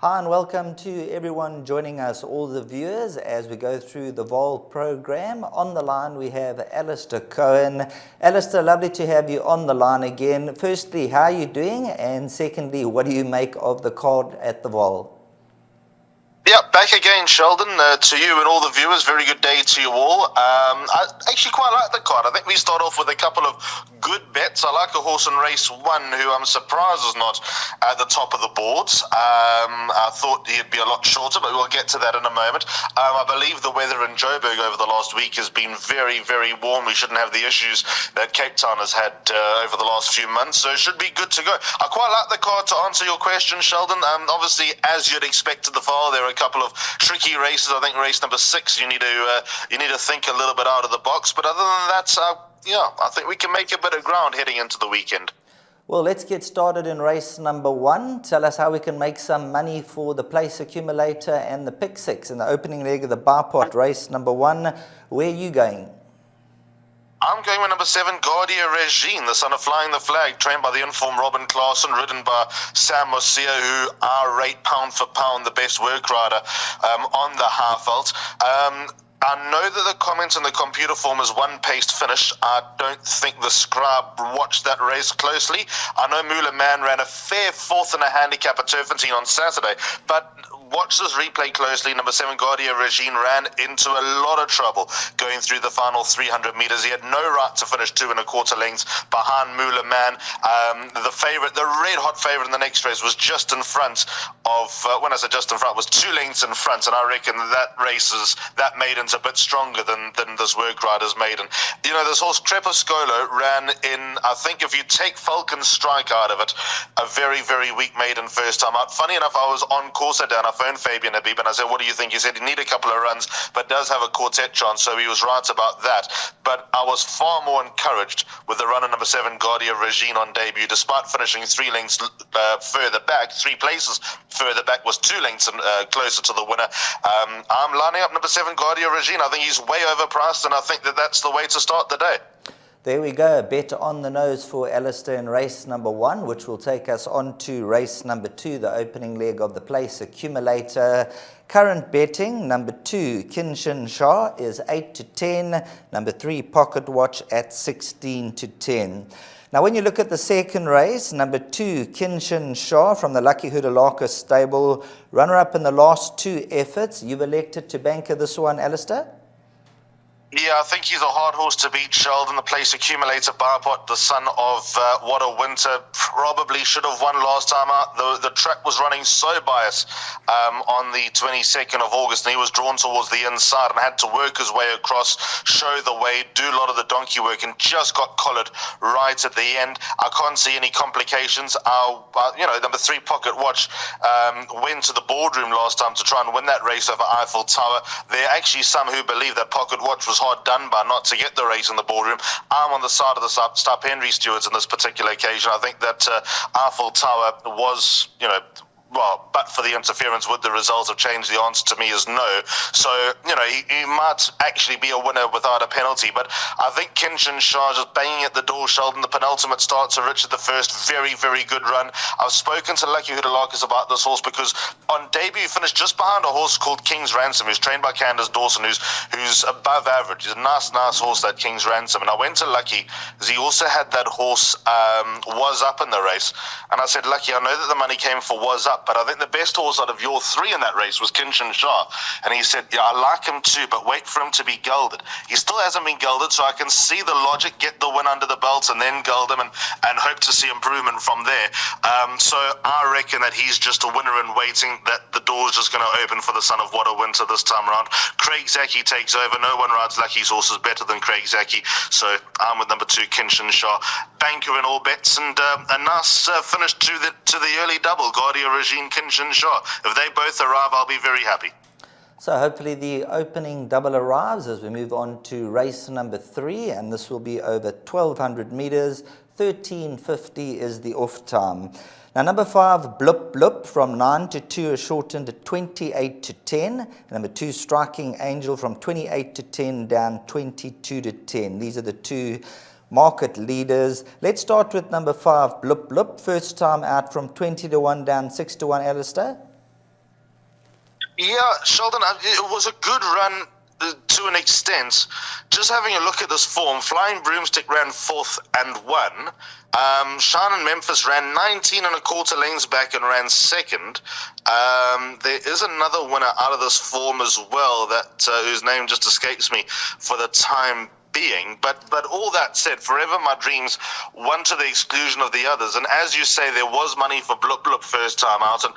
Hi and welcome to everyone joining us, all the viewers, as we go through the Vaal program. On the line we have Alistair Cohen. Alistair, lovely to have you on the line again. Firstly, how are you doing? And secondly, what do you make of the card at the Vaal? Yeah, back again, Sheldon, to you and all the viewers. Very good day to you all. I actually quite like the card. I think we start off with a couple of good bets. I like a horse in race 1 who I'm surprised is not at the top of the boards. I thought he'd be a lot shorter, but we'll get to that in a moment. I believe the weather in Joburg over the last week has been very, very warm. We shouldn't have the issues that Cape Town has had over the last few months, so it should be good to go. I quite like the card to answer your question, Sheldon. Obviously, as you'd expect at the Vaal, there are a couple of tricky races. I think race number 6, you need to think a little bit out of the box. But other than that, I think we can make a bit of ground heading into the weekend. Well, let's get started in race number 1. Tell us how we can make some money for the place accumulator and the pick 6 in the opening leg of the bar pot, race number 1. Where are you going? I'm going with number 7, Guardia Regine, the son of Flying the Flag, trained by the informed Robin Clarkson, ridden by Sam Mosia, who are rate pound for pound the best work rider on the half-veld. I know that the comments in the computer form is one-paced finish. I don't think the scribe watched that race closely. I know Moolah Man ran a fair 4th in a handicap at Turfentine on Saturday, but watch this replay closely. Number 7, Guardia Regine, ran into a lot of trouble going through the final 300 metres. He had no right to finish 2 1/4 lengths behind Moolah Man. The red-hot favourite in the next race was just in front of, when I say just in front, was 2 lengths in front, and I reckon that maiden's a bit stronger than this work rider's maiden. You know, this horse, Crepuscolo, ran in, I think if you take Falcon's Strike out of it, a very, very weak maiden first time out. Funny enough, I was on course that day, and I phoned Fabian Habib and I said, what do you think? He said he need a couple of runs, but does have a quartet chance, so he was right about that. But I was far more encouraged with the runner number 7, Guardia Regine, on debut, despite finishing 3 lengths further back. 3 places further back, was 2 lengths closer to the winner. I'm lining up number 7, Guardia Regine. I think he's way overpriced, and I think that's the way to start the day. There we go, a bet on the nose for Alistair in race number 1, which will take us on to race number 2, the opening leg of the place accumulator. Current betting, number 2, Kinshin Shah, is 8 to 10. Number 3, Pocket Watch, at 16 to 10. Now, when you look at the second race, number 2, Kinshin Shah from the Lucky Hudalaka stable, runner-up in the last 2 efforts. You've elected to banker this one, Alistair? Yeah, I think he's a hard horse to beat, Sheldon. The place accumulator, Barpot, the son of What a Winter, probably should have won last time out. The track was running so biased on the 22nd of August, and he was drawn towards the inside and had to work his way across, show the way, do a lot of the donkey work, and just got collared right at the end. I can't see any complications. Number 3, Pocket Watch, went to the boardroom last time to try and win that race over Eiffel Tower. There are actually some who believe that Pocket Watch was hard done by not to get the race in the boardroom. I'm on the side of the Stop Henry stewards on this particular occasion. I think that Eiffel Tower was, but for the interference, would the result have changed? The answer to me is no. So, he might actually be a winner without a penalty. But I think Kinshin Shah just banging at the door, Sheldon. The penultimate start to Richard I, very, very good run. I've spoken to Lucky Hudalakas about this horse because on debut he finished just behind a horse called King's Ransom, who's trained by Candace Dawson, who's above average. He's a nice horse, that King's Ransom. And I went to Lucky because he also had that horse Was Up in the race. And I said, Lucky, I know that the money came for Was Up, but I think the best horse out of your 3 in that race was Kinshin Shah. And he said, yeah, I like him too, but wait for him to be gelded. He still hasn't been gelded, so I can see the logic, get the win under the belt and then geld him and hope to see improvement from there. So I reckon that he's just a winner in waiting, that the door's just going to open for the son of What a Winter this time around. Craig Zaki takes over. No one rides Lucky's horses better than Craig Zaki. So I'm with number 2, Kinshin Shah. Banker in all bets, and a nice finish to the early double, Guardia Regine, Kinshin Shah. If they both arrive, I'll be very happy. So hopefully the opening double arrives as we move on to race number 3, and this will be over 1,200 metres. 13:50 is the off time. Now, number 5, Blip Blip, from 9 to 2, is shortened to 28 to 10. Number 2, Striking Angel, from 28 to 10 down 22 to 10. These are the 2 market leaders. Let's start with number 5, Blip Blip. First time out from 20 to 1 down 6 to 1, Alistair. Yeah, Sheldon, it was a good run to an extent. Just having a look at this form, Flying Broomstick ran 4th and 1. Shine and Memphis ran 19 and a quarter lanes back and ran 2nd. There is another winner out of this form as well, that whose name just escapes me for the time being, but all that said, Forever My Dreams won to the exclusion of the others, and as you say, there was money for Blip Blip first time out, and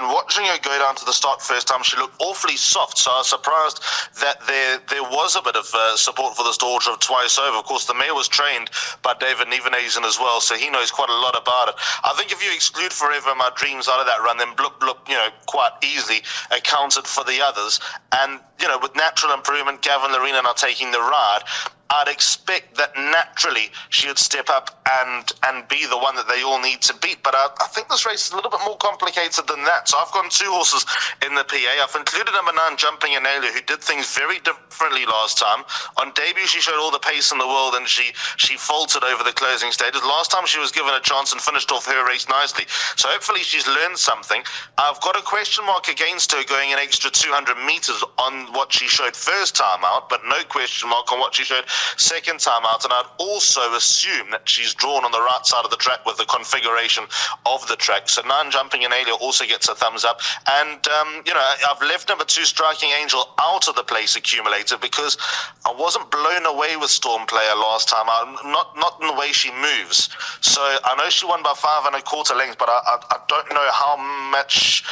watching her go down to the start first time, she looked awfully soft, so I was surprised that there was a bit of support for this daughter of Twice Over. Of course, the mare was trained by David Nevenhuizen as well, so he knows quite a lot about it. I think if you exclude Forever My Dreams out of that run, then Blip Blip, quite easily accounted for the others, and, with Natural Improvement, Gavin Lorena now taking the ride, I'd expect that naturally she would step up and be the one that they all need to beat. But I think this race is a little bit more complicated than that. So I've got 2 horses in the PA. I've included number 9, Jumping Anelia, who did things very differently last time. On debut, she showed all the pace in the world, and she faltered over the closing stages. Last time she was given a chance and finished off her race nicely. So hopefully she's learned something. I've got a question mark against her going an extra 200 meters on what she showed first time out, but no question mark on what she showed second time out, and I'd also assume that she's drawn on the right side of the track with the configuration of the track. So 9 Jumping Anelia also gets a thumbs up, and I've left number 2 Striking Angel out of the place accumulator because I wasn't blown away with Storm Player last time out, not in the way she moves. So I know she won by 5 and a quarter lengths, but I don't know how much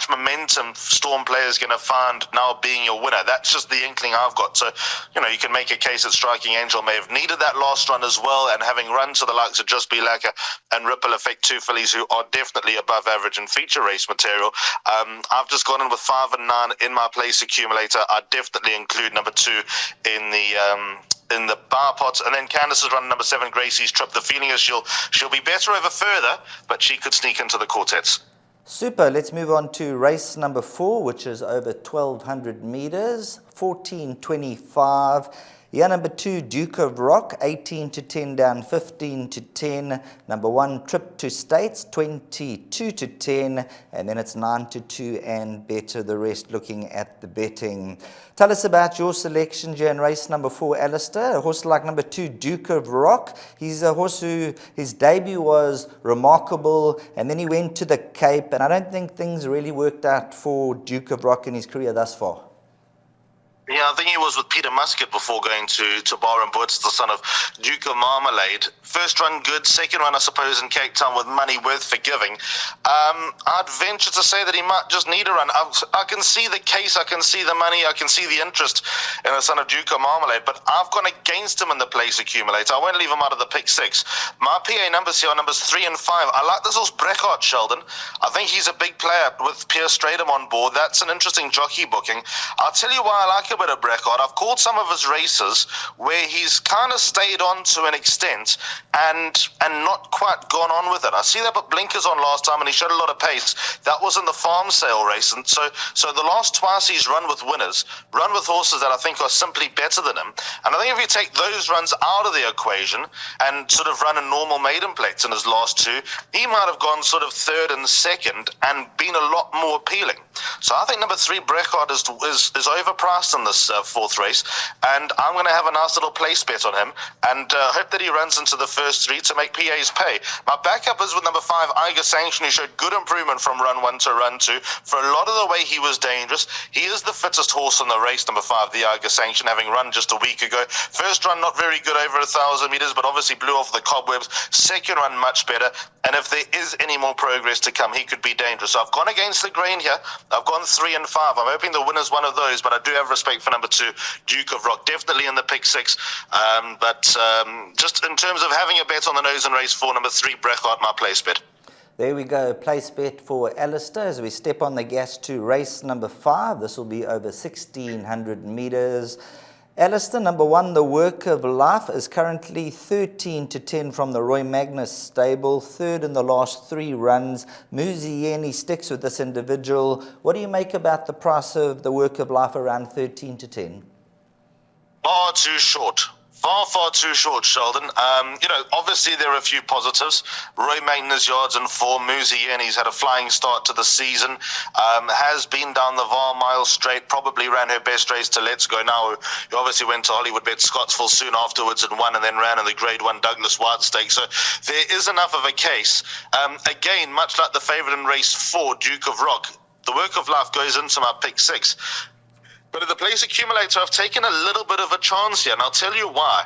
momentum Storm Player is going to find now being your winner. That's just the inkling I've got. So you can make a case that Striking Angel may have needed that last run as well, and having run to the likes of Just Be Lacquer and Ripple Effect, 2 fillies who are definitely above average in feature race material. I've just gone in with 5 and 9 in my place accumulator. I'd definitely include number 2 in the bar pots, and then Candace is running number 7 Gracie's Trip. The feeling is she'll be better over further, but she could sneak into the quartets. Super. Let's move on to race number 4, which is over 1,200 meters, 14:25. Yeah, number 2, Duke of Rock, 18-10 down, 15-10. Number 1, Trip to States, 22-10. And then it's 9-2 and better, the rest looking at the betting. Tell us about your selection here in race number 4, Alistair. A horse like number 2, Duke of Rock. He's a horse who, his debut was remarkable, and then he went to the Cape, and I don't think things really worked out for Duke of Rock in his career thus far. Yeah, I think he was with Peter Muscat before going to Bar and Boots, the son of Duke of Marmalade. First run good, second run I suppose in Cape Town with money worth forgiving. I'd venture to say that he might just need a run. I can see the case, I can see the money, I can see the interest in the son of Duke of Marmalade, but I've gone against him in the place accumulator. I won't leave him out of the pick 6. My PA numbers here are numbers 3 and 5. I like this horse Breckhart, Sheldon. I think he's a big player with Pierre Stradom on board. That's an interesting jockey booking. I'll tell you why I like a bit of Breckhart. I've called some of his races where he's kind of stayed on to an extent and not quite gone on with it. I see that put blinkers on last time and he showed a lot of pace. That was in the farm sale race, and so the last twice he's run with winners, run with horses that I think are simply better than him. And I think if you take those runs out of the equation and sort of run a normal maiden plates in his last 2, he might have gone sort of 3rd and 2nd and been a lot more appealing. So I think number 3 Breckhart is overpriced in this 4th race, and I'm going to have a nice little place bet on him and hope that he runs into the first 3 to make PA's pay. My backup is with number 5 Eiger Sanction, who showed good improvement from run 1 to run 2. For a lot of the way he was dangerous. He is the fittest horse in the race, number 5 the Eiger Sanction, having run just a week ago. First run not very good over 1,000 meters, but obviously blew off the cobwebs. Second run much better, and if there is any more progress to come, he could be dangerous. So I've gone against the grain here. I've gone 3 and 5. I'm hoping the winner's one of those, but I do have respect for number 2 Duke of Rock, definitely in the pick 6, but just in terms of having a bet on the nose in race 4, number 3 Breckhart, my place bet. There we go, place bet for Alistair as we step on the gas to race number 5. This will be over 1,600 meters. Alistair, number 1, The Work of Life, is currently 13-10 from the Roy Magnus stable, 3rd in the last 3 runs. Muzieni sticks with this individual. What do you make about the price of The Work of Life around 13-10? Far too short. Far too short, Sheldon. Obviously there are a few positives. Roy Magnus yards in form. Muzieni's had a flying start to the season. Has been down the Vaal mile straight. Probably ran her best race to Let's Go Now. Who obviously went to Hollywoodbets Scottsville soon afterwards and won, and then ran in the Grade 1 Douglas White Stakes. So there is enough of a case. Again, much like the favourite in race 4, Duke of Rock, the work of life goes into my pick 6. But at the place accumulator, I've taken a little bit of a chance here, and I'll tell you why.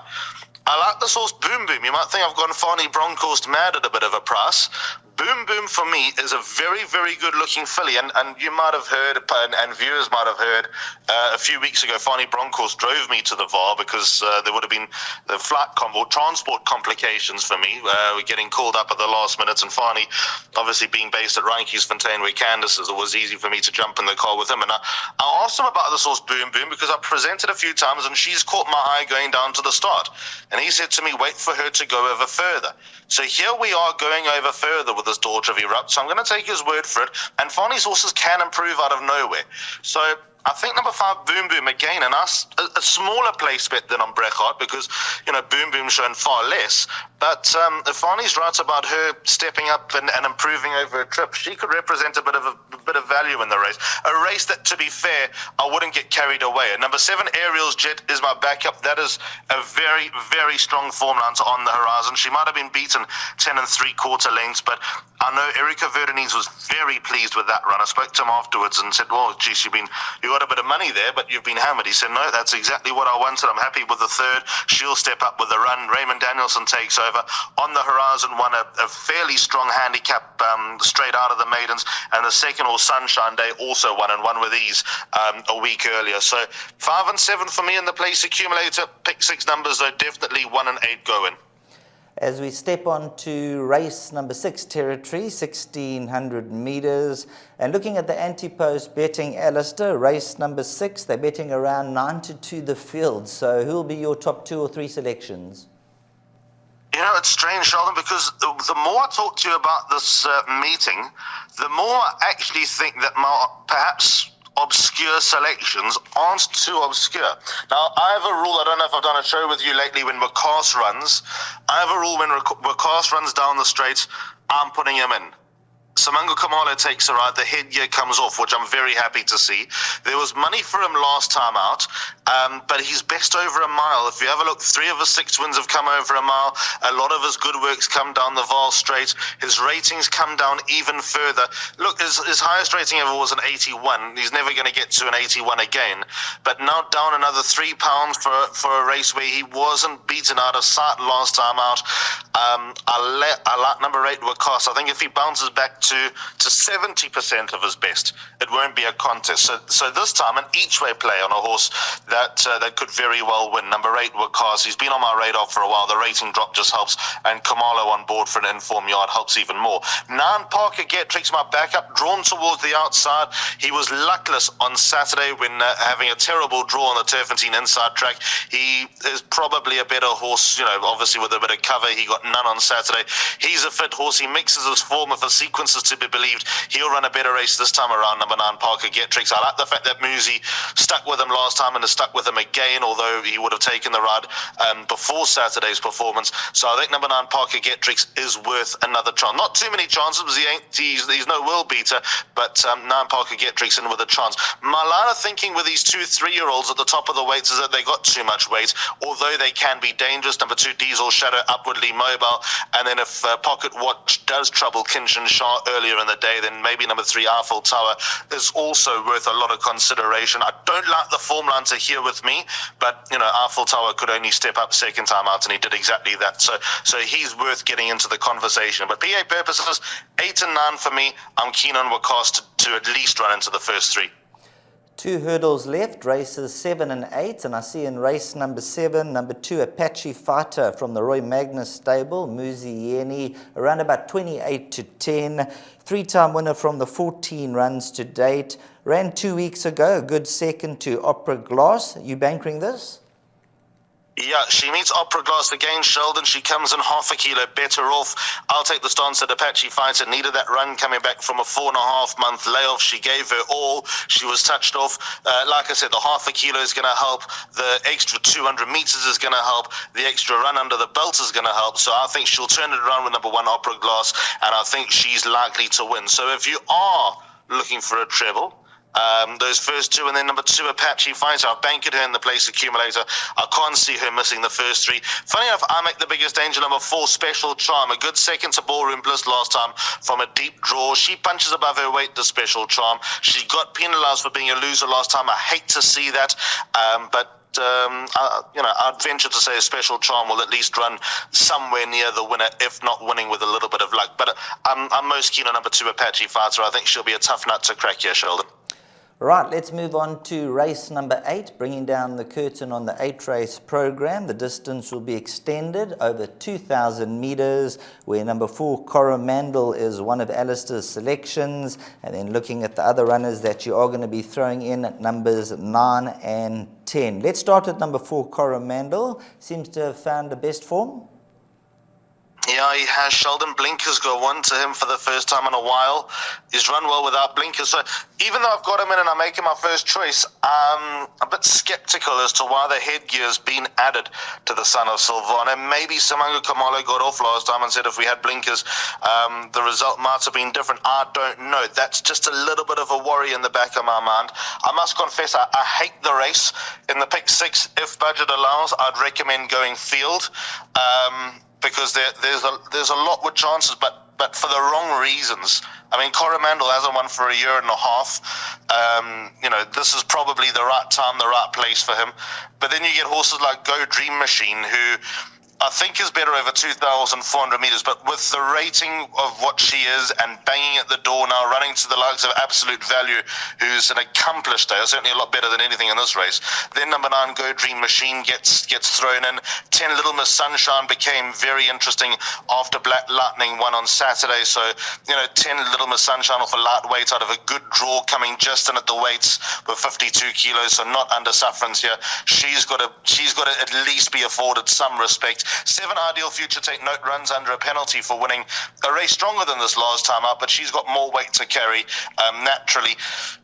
I like this horse Boom Boom. You might think I've gone Fani Bronkhorst mad at a bit of a price. Boom Boom for me is a very, very good looking filly, and you might have heard, and viewers might have heard, a few weeks ago Fani Bronkhorst drove me to the Vaal because there would have been the flight or transport complications for me. We're getting called up at the last minute, and Fani, obviously being based at Reinkiesfontein where Candice is, it was easy for me to jump in the car with him. And I asked him about this horse Boom Boom because I presented a few times and she's caught my eye going down to the start. And he said to me, wait for her to go over further. So here we are going over further with this Daughter of Erupt. So I'm going to take his word for it. And Fani's horses can improve out of nowhere. So I think number 5, Boom Boom, again, and a smaller place bet than on Brechart because, Boom Boom's shown far less. But if Fani's right about her stepping up and improving over a trip, she could represent a bit of value in the race. A race that, to be fair, I wouldn't get carried away. And number 7, Ariel's Jet, is my backup. That is a very, very strong form line on the horizon. She might have been beaten 10 3/4 lengths, but I know Erica Verdenez was very pleased with that run. I spoke to him afterwards and said, well, geez, you got a bit of money there, but you've been hammered. He said, no, that's exactly what I wanted. I'm happy with the 3rd. She'll step up with the run. Raymond Danielson takes over. On the horizon, won a fairly strong handicap straight out of the maidens, and the 2nd horse, Sunshine Day, also won, and won with ease a week earlier. So 5 and 7 for me in the place accumulator. Pick 6 numbers, though, definitely 1 and 8 going. As we step on to race number 6 territory, 1,600 meters, and looking at the anti-post betting, Alistair, race number 6, they're betting around 9-2 the field. So who will be your top 2 or 3 selections? It's strange, Sheldon, because the more I talk to you about this meeting, the more I actually think that my perhaps obscure selections aren't too obscure. Now, I have a rule, I don't know if I've done a show with you lately, when Wakas runs, I have a rule when Wakas runs down the straight, I'm putting him in. Samango Kamalo takes a ride, the headgear comes off, which I'm very happy to see. There was money for him last time out, but he's best over a mile. If you have a look, 3 of his 6 wins have come over a mile. A lot of his good works come down the Vaal straight. His ratings come down even further. Look, his highest rating ever was an 81. He's never going to get to an 81 again. But now down another £3 for a race where he wasn't beaten out of sight last time out. I like number 8, Wakas. I think if he bounces back to 70% of his best, it won't be a contest. So this time, an each-way play on a horse that could very well win. Number 8, Wakas. He's been on my radar for a while. The rating drop just helps, and Kamalo on board for an inform yard helps even more. 9, Parker Getrix, my backup, drawn towards the outside. He was luckless on Saturday when having a terrible draw on the Turfentine inside track. He is probably a better horse, obviously with a bit of cover. He got none on Saturday. He's a fit horse. He mixes his form. If a sequence is to be believed, he'll run a better race this time around. Number 9, Parker Getrix. I like the fact that Muzi stuck with him last time and has stuck with him again, although he would have taken the ride before Saturday's performance. So I think number 9, Parker Getrix, is worth another chance. Not too many chances, because he's no world beater, but 9, Parker Getrix in with a chance. My line of thinking with these 2 3-year-olds at the top of the weights is that they got too much weight, although they can be dangerous. Number 2, Diesel Shadow, upwardly mobile, and then if Pocket Watch does trouble Kinshan Shah earlier in the day, then maybe number 3, Eiffel Tower, is also worth a lot of consideration. I don't like the form lines are here with me, but Eiffel Tower could only step up 2nd time out, and he did exactly that. So he's worth getting into the conversation. But PA purposes, 8 and 9 for me. I'm keen on Wakas to at least run into the first 3. 2 hurdles left, races 7 and 8, and I see in race number 7, number 2, Apache Fighter from the Roy Magnus stable, Muzieni, around about 28-10. 3-time winner from the 14 runs to date. Ran 2 weeks ago, a good second to Opera Glass. You bankering this? Yeah, she meets Opera Glass again, Sheldon. She comes in half a kilo better off. I'll take the stance that Apache Fighter needed that run coming back from a 4.5-month layoff. She gave her all. She was touched off. Like I said, the half a kilo is going to help. The extra 200 meters is going to help. The extra run under the belt is going to help. So I think she'll turn it around with number 1 Opera Glass, and I think she's likely to win. So if you are looking for a treble, those first two, and then number 2 Apache Fighter, I've banked her in the place accumulator. I can't see her missing the first 3. Funny enough, I make the biggest danger number 4 Special Charm, a good second to Ballroom Bliss last time from a deep draw. She punches above her weight, the Special Charm. She got penalized for being a loser last time. I hate to see that, but I'd venture to say a Special Charm will at least run somewhere near the winner, if not winning with a little bit of luck. But I'm most keen on number 2 Apache Fighter. I think she'll be a tough nut to crack here, Sheldon. Right, let's move on to race number 8, bringing down the curtain on the 8-race program. The distance will be extended over 2,000 meters, where number 4 Coromandel is one of Alistair's selections. And then looking at the other runners that you are going to be throwing in at numbers 9 and 10. Let's start with number 4 Coromandel. Seems to have found the best form. Yeah, he has. Sheldon Blinkers got one to him for the first time in a while. He's run well without blinkers. So even though I've got him in and I'm making my first choice, I'm a bit skeptical as to why the headgear's been added to the son of Silvana. Maybe Simango Kamalo got off last time and said if we had blinkers, the result might have been different. I don't know. That's just a little bit of a worry in the back of my mind. I must confess, I hate the race. In the pick 6, if budget allows, I'd recommend going field. Because there's a lot with chances, but for the wrong reasons. I mean, Coromandel hasn't won for a year and a half. This is probably the right time, the right place for him. But then you get horses like Go Dream Machine, who I think is better over 2,400 meters, but with the rating of what she is and banging at the door now, running to the likes of Absolute Value, who's an accomplished player, certainly a lot better than anything in this race. Then number 9, Go Dream Machine gets thrown in. 10, Little Miss Sunshine became very interesting after Black Lightning won on Saturday. So, 10, Little Miss Sunshine off a lightweight out of a good draw, coming just in at the weights with 52 kilos, so not under sufferance here. She's got to at least be afforded some respect. 7, Ideal Future Take Note runs under a penalty for winning a race stronger than this last time out, but she's got more weight to carry naturally.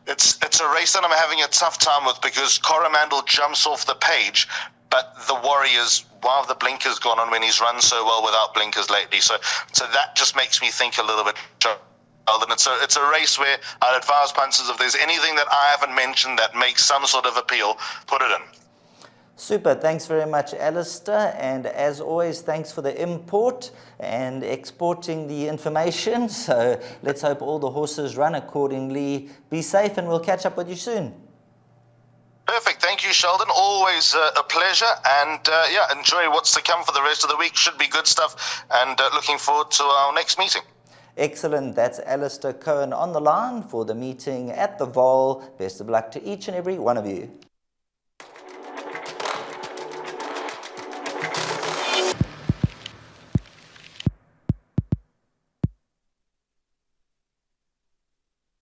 It's a race that I'm having a tough time with because Coromandel jumps off the page, but the worry is, why have the blinkers gone on when he's run so well without blinkers lately? So that just makes me think a little bit. It's a race where I'd advise punters, if there's anything that I haven't mentioned that makes some sort of appeal, put it in. Super, thanks very much, Alistair, and as always, thanks for the import and exporting the information. So let's hope all the horses run accordingly. Be safe, and we'll catch up with you soon. Perfect, thank you, Sheldon. Always a pleasure, and enjoy what's to come for the rest of the week. Should be good stuff, and looking forward to our next meeting. Excellent. That's Alistair Cohen on the line for the meeting at the Vaal. Best of luck to each and every one of you.